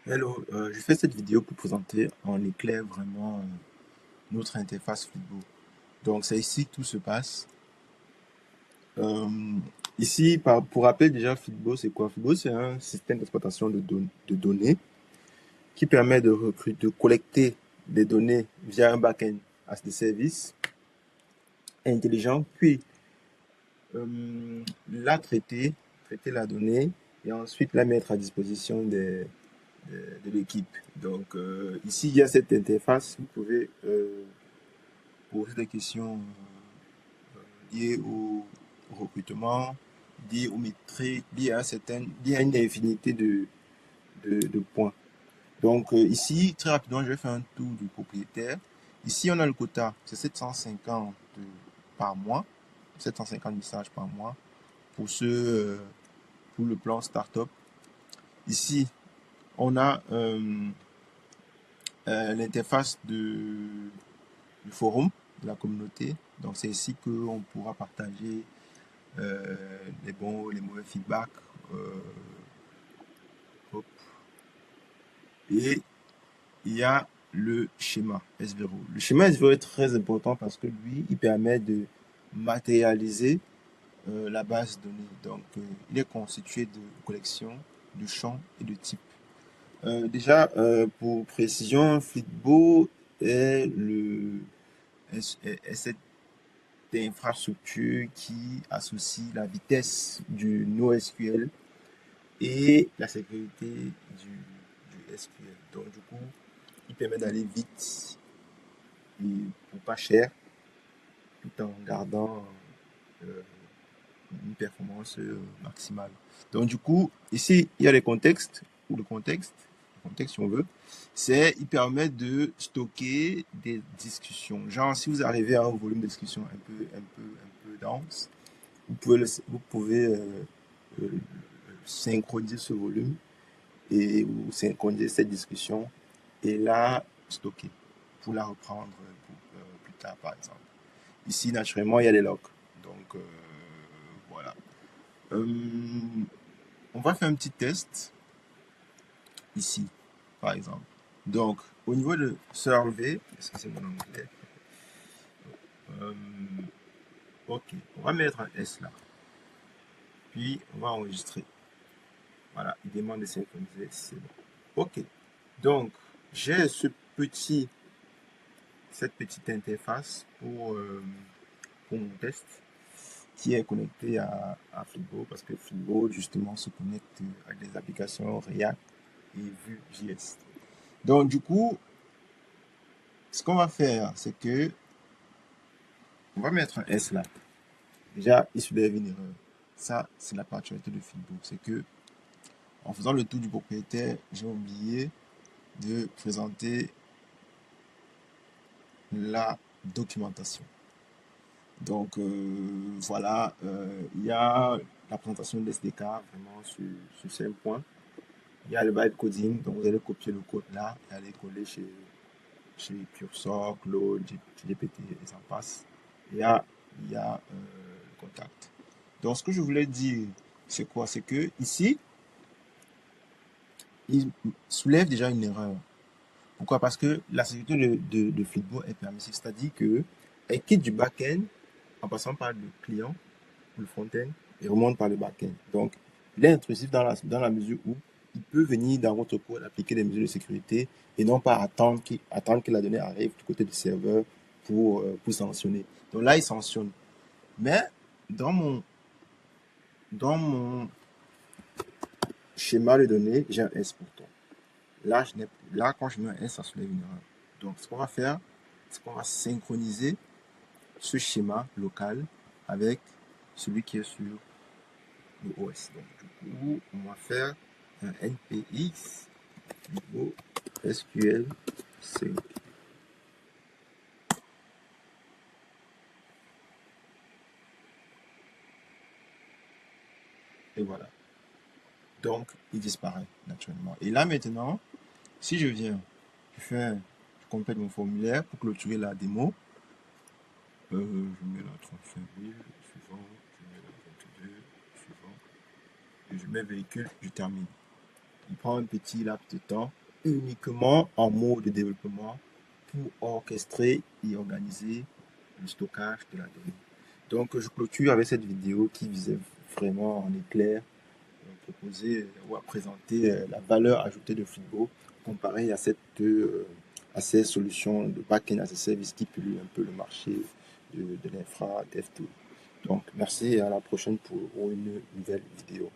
Hello, je fais cette vidéo pour présenter en éclair vraiment notre interface Flipboard. Donc c'est ici que tout se passe. Euh, Ici, pour rappel déjà, Flipboard c'est quoi? Flipboard c'est un système d'exploitation de données qui permet de collecter des données via un back-end as des services intelligents, puis la traiter la donnée et ensuite la mettre à disposition de l'équipe. Donc ici, il y a cette interface. Vous pouvez poser des questions liées au recrutement, liées aux métriques, liées à une infinité de points. Donc ici, très rapidement, je vais faire un tour du propriétaire. Ici, on a le quota, c'est 750 par mois, 750 messages par mois pour le plan startup. Ici, on a l'interface du forum de la communauté. Donc c'est ici qu'on pourra partager les bons, les mauvais feedbacks. Hop. Et il y a le schéma S0. Le schéma S0 est très important parce que lui, il permet de matérialiser la base de données. Donc, il est constitué de collections, de champs et de types. Déjà, pour précision, Flipboard est cette infrastructure qui associe la vitesse du NoSQL et la sécurité du SQL. Donc, du coup, il permet d'aller vite et pour pas cher, tout en gardant euh, une performance maximale. Donc, du coup, ici, il y a les contextes, ou le contexte si on veut, il permet de stocker des discussions. Genre, si vous arrivez à un volume de discussion un peu dense, vous pouvez euh, synchroniser ce volume et ou synchroniser cette discussion et la stocker pour la reprendre plus tard, par exemple. Ici, naturellement, il y a les logs. Donc, voilà. Euh, on va faire un petit test ici, par exemple. Donc, au niveau de survey, est-ce que c'est mon anglais? Euh, ok, on va mettre un S là. Puis, on va enregistrer. Voilà, il demande de synchroniser, c'est bon. Ok, donc, j'ai cette petite interface pour mon test qui est connecté à Flipboard parce que Flipboard justement se connecte à des applications React et Vue.js. Donc du coup, ce qu'on va faire, c'est que on va mettre un S là. Déjà, il soulève une erreur. Ça, c'est la particularité de Flipboard. C'est que en faisant le tour du propriétaire, j'ai oublié de présenter la documentation. Donc voilà, il y a la présentation de l'SDK vraiment sur 5 points. Il y a le byte coding, donc vous allez copier le code là et aller coller chez Cursor, Claude, GPT et ça passe. Il y a le contact. Donc ce que je voulais dire, c'est quoi? C'est que ici, il soulève déjà une erreur. Pourquoi? Parce que la sécurité de Flipboard est permissive, c'est-à-dire que elle quitte du back-end en passant par le client ou le front-end et remonte par le back-end. Donc, il est intrusif dans la mesure où il peut venir dans votre code appliquer des mesures de sécurité et non pas attendre que la donnée arrive du côté du serveur pour sanctionner. Donc là, il sanctionne. Mais dans mon, dans mon schéma de données, j'ai un S pourtant. Là, quand je mets un S, ça soulève une erreur. Donc, ce qu'on va faire, c'est qu'on va synchroniser ce schéma local avec celui qui est sur le OS. Donc, du coup, on va faire un npx niveau SQL 5. Et voilà. Donc, il disparaît naturellement. Et là, maintenant, si je viens, je complète mon formulaire pour clôturer la démo. Je mets la 35 000, suivant, je mets la 22, suivant, et je mets véhicule, je termine. il prend un petit laps de temps uniquement en mode de développement pour orchestrer et organiser le stockage de la donnée. Donc, je clôture avec cette vidéo qui visait vraiment en éclair proposer ou à présenter la valeur ajoutée de Flipbo comparée à ces solutions de back-end as a service qui polluent un peu le marché de l'infra DevTool. Donc, merci et à la prochaine pour une nouvelle vidéo.